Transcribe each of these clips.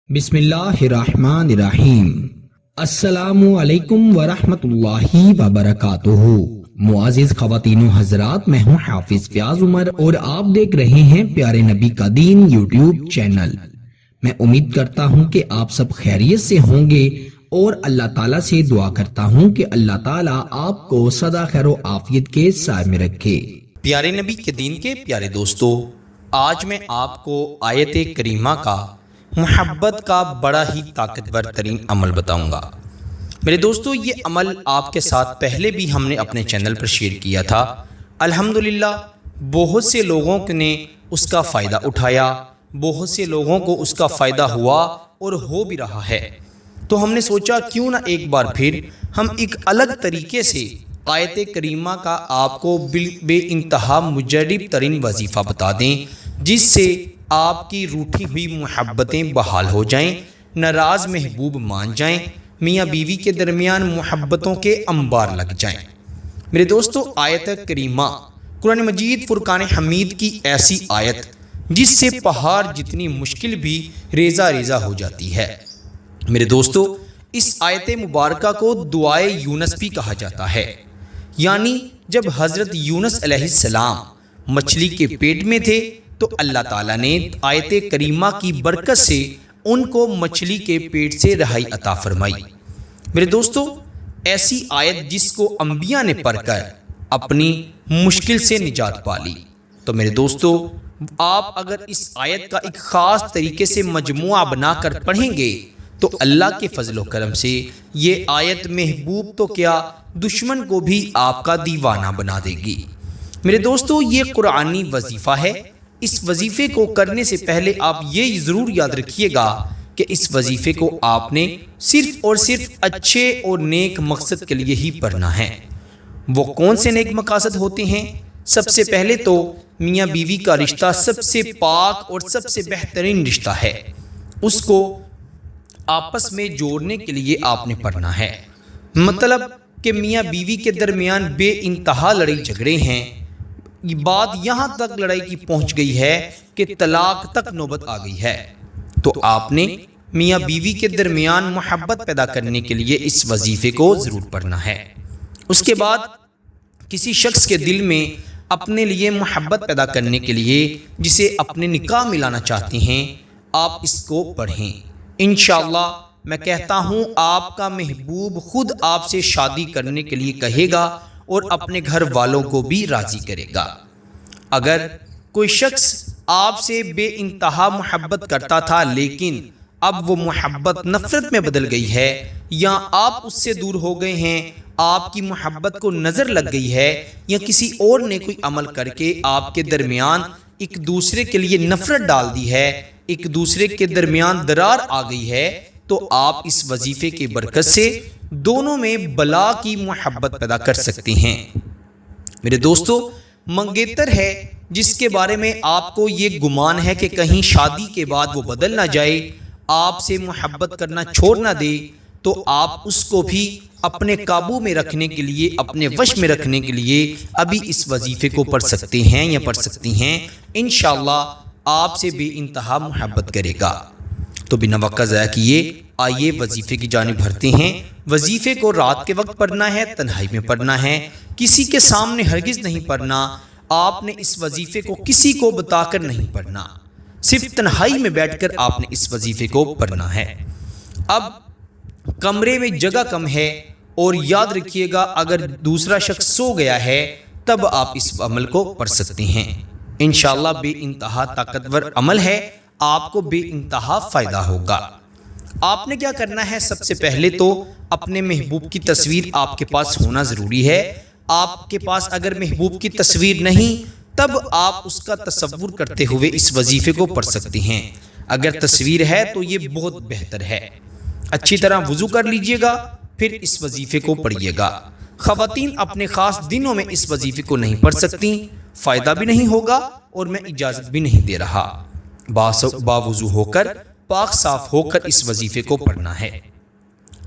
بسم اللہ الرحمن الرحیم۔ السلام علیکم ورحمۃ اللہ وبرکاتہ۔ معزز خواتین و حضرات، میں ہوں حافظ فیاض عمر اور آپ دیکھ رہے ہیں پیارے نبی کا دین یوٹیوب چینل۔ میں امید کرتا ہوں کہ آپ سب خیریت سے ہوں گے اور اللہ تعالیٰ سے دعا کرتا ہوں کہ اللہ تعالیٰ آپ کو سدا خیر و عافیت کے سائے میں رکھے۔ پیارے نبی کے دین کے پیارے دوستو، آج میں آپ کو آیت کریمہ کا محبت کا بڑا ہی طاقتور ترین عمل بتاؤں گا۔ میرے دوستو، یہ عمل آپ کے ساتھ پہلے بھی ہم نے اپنے چینل پر شیئر کیا تھا۔ الحمدللہ بہت سے لوگوں نے اس کا فائدہ اٹھایا، بہت سے لوگوں کو اس کا فائدہ ہوا اور ہو بھی رہا ہے۔ تو ہم نے سوچا کیوں نہ ایک بار پھر ہم ایک الگ طریقے سے آیت کریمہ کا آپ کو بے انتہا مجرب ترین وظیفہ بتا دیں، جس سے آپ کی روٹھی ہوئی محبتیں بحال ہو جائیں، ناراض محبوب مان جائیں، میاں بیوی کے درمیان محبتوں کے انبار لگ جائیں۔ میرے دوستو، آیت کریمہ قرآن مجید فرقان حمید کی ایسی آیت جس سے پہاڑ جتنی مشکل بھی ریزہ ریزہ ہو جاتی ہے۔ میرے دوستو، اس آیت مبارکہ کو دعائے یونس بھی کہا جاتا ہے، یعنی جب حضرت یونس علیہ السلام مچھلی کے پیٹ میں تھے تو اللہ تعالیٰ نے آیت کریمہ کی برکت سے ان کو مچھلی کے پیٹ سے رہائی عطا فرمائی۔ میرے دوستو، ایسی آیت جس کو انبیاء نے پڑھ کر اپنی مشکل سے نجات پالی۔ تو میرے دوستو، آپ اگر اس آیت کا ایک خاص طریقے سے مجموعہ بنا کر پڑھیں گے تو اللہ کے فضل و کرم سے یہ آیت محبوب تو کیا دشمن کو بھی آپ کا دیوانہ بنا دے گی۔ میرے دوستو، یہ قرآنی وظیفہ ہے۔ اس وظیفے کو کرنے سے پہلے آپ یہ ضرور یاد رکھیے گا کہ اس وظیفے کو آپ نے صرف اور صرف اچھے اور نیک مقصد کے لیے ہی پڑھنا ہے۔ وہ کون سے نیک مقاصد ہوتے ہیں؟ سب سے پہلے تو میاں بیوی کا رشتہ سب سے پاک اور سب سے بہترین رشتہ ہے، اس کو آپس میں جوڑنے کے لیے آپ نے پڑھنا ہے۔ مطلب کہ میاں بیوی کے درمیان بے انتہا لڑائی جھگڑے ہیں، یہ بات یہاں تک لڑائی کی پہنچ گئی ہے کہ طلاق تک نوبت آ گئی ہے۔ تو آپ نے میاں بیوی کے درمیان محبت پیدا کرنے کے لیے اس وظیفے کو ضرور پڑھنا ہے۔ اس کے بعد کسی شخص کے دل میں اپنے لیے محبت پیدا کرنے کے لیے جسے اپنے نکاح میں لانا چاہتے ہیں، آپ اس کو پڑھیں۔ انشاءاللہ میں کہتا ہوں آپ کا محبوب خود آپ سے شادی کرنے کے لیے کہے گا اور اپنے گھر والوں کو بھی راضی کرے گا۔ اگر کوئی شخص آپ سے بے انتہا محبت کرتا تھا لیکن اب وہ محبت نفرت میں بدل گئی ہے، یا آپ اس سے دور ہو گئے ہیں، آپ کی محبت کو نظر لگ گئی ہے، یا کسی اور نے کوئی عمل کر کے آپ کے درمیان ایک دوسرے کے لیے نفرت ڈال دی ہے، ایک دوسرے کے درمیان درار آ گئی ہے، تو آپ اس وظیفے کی برکت سے دونوں میں بلا کی محبت پیدا کر سکتے ہیں۔ میرے دوستو، منگیتر ہے جس کے بارے میں آپ کو یہ گمان ہے کہ کہیں شادی کے بعد وہ بدل نہ جائے، آپ سے محبت کرنا چھوڑ نہ دے، تو آپ اس کو بھی اپنے قابو میں رکھنے کے لیے، اپنے وش میں رکھنے کے لیے ابھی اس وظیفے کو پڑھ سکتے ہیں یا پڑھ سکتی ہیں۔ انشاءاللہ آپ سے بے انتہا محبت کرے گا۔ تو بنا وقت ضائع کیے آئیے وظیفے کی جانب بڑھتے ہیں۔ وظیفے کو رات کے وقت پڑھنا ہے، تنہائی میں پڑھنا ہے، کسی کے سامنے ہرگز نہیں پڑھنا۔ آپ نے اس وظیفے کو کسی کو بتا کر نہیں پڑھنا، صرف تنہائی میں بیٹھ کر آپ نے اس وظیفے کو پڑھنا ہے۔ اب کمرے میں جگہ کم ہے، اور یاد رکھیے گا اگر دوسرا شخص سو گیا ہے تب آپ اس عمل کو پڑھ سکتے ہیں۔ انشاءاللہ بے انتہا طاقتور عمل ہے، آپ کو بے انتہا فائدہ ہوگا۔ آپ نے کیا کرنا ہے؟ سب سے پہلے تو اپنے محبوب کی تصویر آپ کے پاس ہونا ضروری ہے۔ آپ کے پاس اگر محبوب کی تصویر نہیں تب آپ اس کا تصور کرتے ہوئے اس وظیفے کو پڑھ سکتے ہیں۔ اگر تصویر ہے تو یہ بہت بہتر ہے۔ اچھی طرح وضو کر لیجئے گا، پھر اس وظیفے کو پڑھیے گا۔ خواتین اپنے خاص دنوں میں اس وظیفے کو نہیں پڑھ سکتی، فائدہ بھی نہیں ہوگا اور میں اجازت بھی نہیں دے رہا۔ باوضو ہو کر، پاک صاف ہو کر اس وظیفے کو پڑھنا ہے۔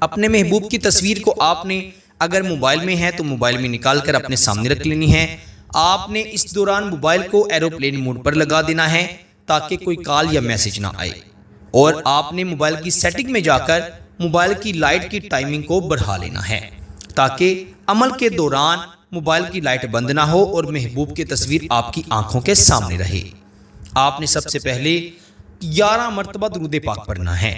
اپنے محبوب کی تصویر کو آپ نے اگر موبائل میں ہے تو موبائل میں نکال کر اپنے سامنے رکھ لینی ہے۔ آپ نے اس دوران موبائل کو ایروپلین موڈ پر لگا دینا ہے تاکہ کوئی کال یا میسج نہ آئے۔ اور آپ نے موبائل کی سیٹنگ میں جا کر موبائل کی لائٹ کی ٹائمنگ کو بڑھا لینا ہے تاکہ عمل کے دوران موبائل کی لائٹ بند نہ ہو اور محبوب کی تصویر آپ کی آنکھوں کے سامنے رہے۔ آپ نے سب سے پہلے 11 مرتبہ درود پاک پڑھنا ہے۔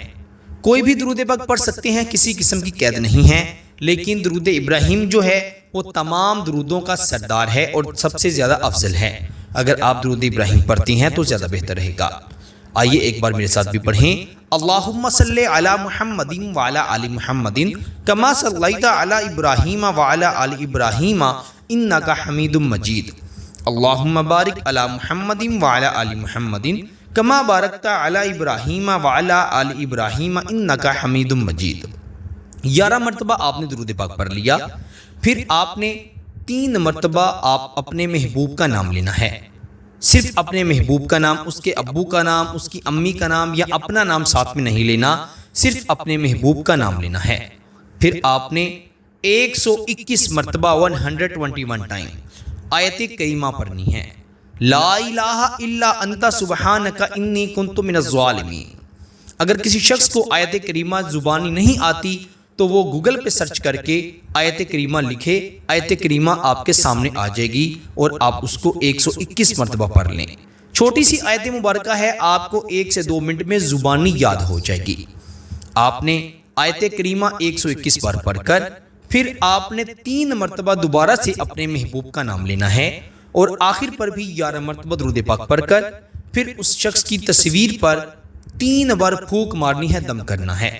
کوئی بھی درود پاک پڑھ سکتے ہیں، کسی قسم کی قید نہیں ہے، لیکن درود ابراہیم جو ہے وہ تمام درودوں کا سردار ہے اور سب سے زیادہ افضل ہے۔ اگر آپ درود ابراہیم پڑھتی ہیں تو زیادہ بہتر رہے گا۔ آئیے ایک بار میرے ساتھ بھی پڑھیں۔ اللہم صلی علی محمد وعلی آل محمد کما صلیت علی ابراہیم وعلی آل ابراہیم انک حمید مجید۔ اللہم بارک علی محمد وعلی آل محمد کما بارکت علی ابراہیم وعلی آل ابراہیم انک حمید مجید۔ 11 مرتبہ آپ نے درود پاک پڑھ لیا، پھر آپ نے 3 مرتبہ آپ اپنے محبوب کا نام لینا ہے۔ صرف اپنے محبوب کا نام، اس کے ابو کا نام، اس کی امی کا نام یا اپنا نام ساتھ میں نہیں لینا، صرف اپنے محبوب کا نام لینا ہے۔ پھر آپ نے 121 مرتبہ 121 ٹائم آیت کریمہ پڑھنی ہے، لا الہ الا انت سبحانک انی کنت من الظالمین۔ اگر کسی شخص کو آیت کریمہ زبانی نہیں آتی تو وہ گوگل پہ سرچ کر کے آیت کریمہ لکھے، آیت کریمہ آپ کے سامنے آ جائے گی اور آپ اس کو 121 مرتبہ پڑھ لیں۔ چھوٹی سی آیت مبارکہ ہے، آپ کو 1 سے 2 منٹ میں زبانی یاد ہو جائے گی۔ آپ نے آیت کریمہ 121 بار پڑھ کر پھر آپ نے 3 مرتبہ دوبارہ سے اپنے محبوب کا نام لینا ہے اور آخر پر بھی 11 مرتبہ درود پاک پڑھ کر پھر اس شخص کی تصویر پر 3 بار پھونک مارنی ہے، دم کرنا ہے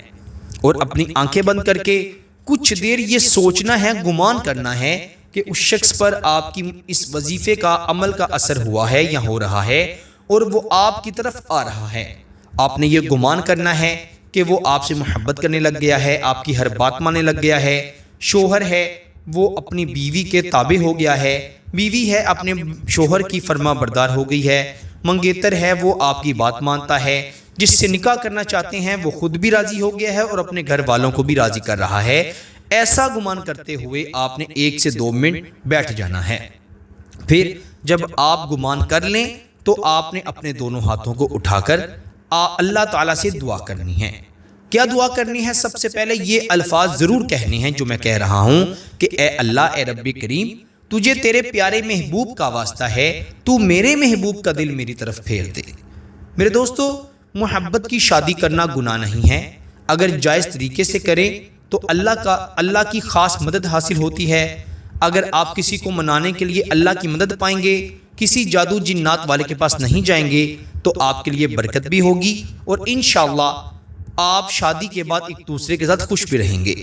اور اپنی آنکھیں بند کر کے کچھ دیر یہ سوچنا ہے، گمان کرنا ہے کہ اس شخص پر آپ کی اس وظیفے کا عمل کا اثر ہوا ہے یا ہو رہا ہے اور وہ آپ کی طرف آ رہا ہے۔ آپ نے یہ گمان کرنا ہے کہ وہ آپ سے محبت کرنے لگ گیا ہے، آپ کی ہر بات ماننے لگ گیا ہے۔ شوہر ہے وہ اپنی بیوی کے تابع ہو گیا ہے، بیوی ہے اپنے شوہر کی فرما بردار ہو گئی ہے، منگیتر ہے وہ آپ کی بات مانتا ہے، جس سے نکاح کرنا چاہتے ہیں وہ خود بھی راضی ہو گیا ہے اور اپنے گھر والوں کو بھی راضی کر رہا ہے۔ ایسا گمان کرتے ہوئے آپ نے 1 سے 2 منٹ بیٹھ جانا ہے۔ پھر جب آپ گمان کر لیں تو آپ نے اپنے دونوں ہاتھوں کو اٹھا کر اللہ تعالیٰ سے دعا کرنی ہے۔ کیا دعا کرنی ہے؟ سب سے پہلے یہ الفاظ ضرور کہنے ہیں جو میں کہہ رہا ہوں کہ اے اللہ، اے رب کریم، تجھے تیرے پیارے محبوب کا واسطہ ہے، تو میرے محبوب کا دل میری طرف پھیر دے۔ میرے دوستو، محبت کی شادی کرنا گناہ نہیں ہے، اگر جائز طریقے سے کریں تو اللہ کی خاص مدد حاصل ہوتی ہے۔ اگر آپ کسی کو منانے کے لیے اللہ کی مدد پائیں گے، کسی جادو جنات والے کے پاس نہیں جائیں گے تو آپ کے لیے برکت بھی ہوگی اور انشاءاللہ آپ شادی کے بعد ایک دوسرے کے ساتھ خوش بھی رہیں گے۔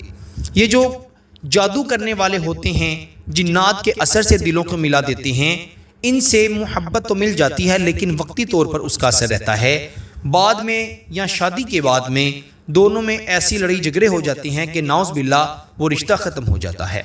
یہ جو جادو کرنے والے ہوتے ہیں، جنات کے اثر سے دلوں کو ملا دیتے ہیں، ان سے محبت تو مل جاتی ہے لیکن وقتی طور پر اس کا اثر رہتا ہے۔ بعد میں یا شادی کے بعد میں دونوں میں ایسی لڑائی جھگڑے ہو جاتے ہیں کہ نعوذ باللہ وہ رشتہ ختم ہو جاتا ہے۔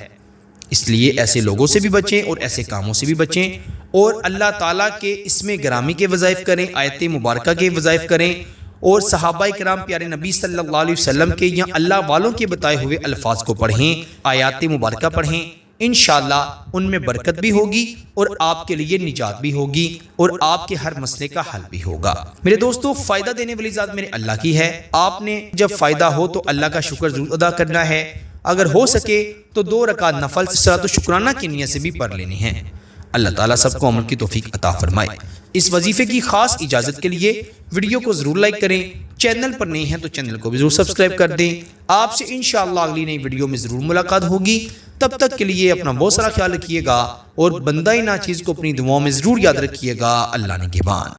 اس لیے ایسے لوگوں سے بھی بچیں اور ایسے کاموں سے بھی بچیں اور اللہ تعالیٰ کے اسم گرامی کے وظائف کریں، آیت مبارکہ کے وظائف کریں اور صحابہ کرام پیارے نبی صلی اللہ علیہ وسلم کے یا اللہ والوں کے بتائے ہوئے الفاظ کو پڑھیں، آیات مبارکہ پڑھیں، انشاءاللہ ان میں برکت بھی ہوگی اور آپ کے لیے نجات بھی ہوگی اور آپ کے ہر مسئلے کا حل بھی ہوگا۔ میرے دوستو، فائدہ دینے والی ذات میرے اللہ کی ہے۔ آپ نے جب فائدہ ہو تو اللہ کا شکر ضرور ادا کرنا ہے۔ اگر ہو سکے تو 2 رکعت نفل صلاۃ و شکرانہ کی نیت سے بھی پڑھ لینی ہے۔ اللہ تعالیٰ سب کو عمل کی توفیق عطا فرمائے۔ اس وظیفے کی خاص اجازت کے لیے ویڈیو کو ضرور لائک کریں، چینل پر نئے ہیں تو چینل کو بھی ضرور سبسکرائب کر دیں۔ آپ سے انشاءاللہ اگلی نئی ویڈیو میں ضرور ملاقات ہوگی۔ تب تک کے لیے اپنا بہت سارا خیال رکھیے گا اور بندہ ناچیز کو اپنی دعاؤں میں ضرور یاد رکھیے گا۔ اللہ نگہبان۔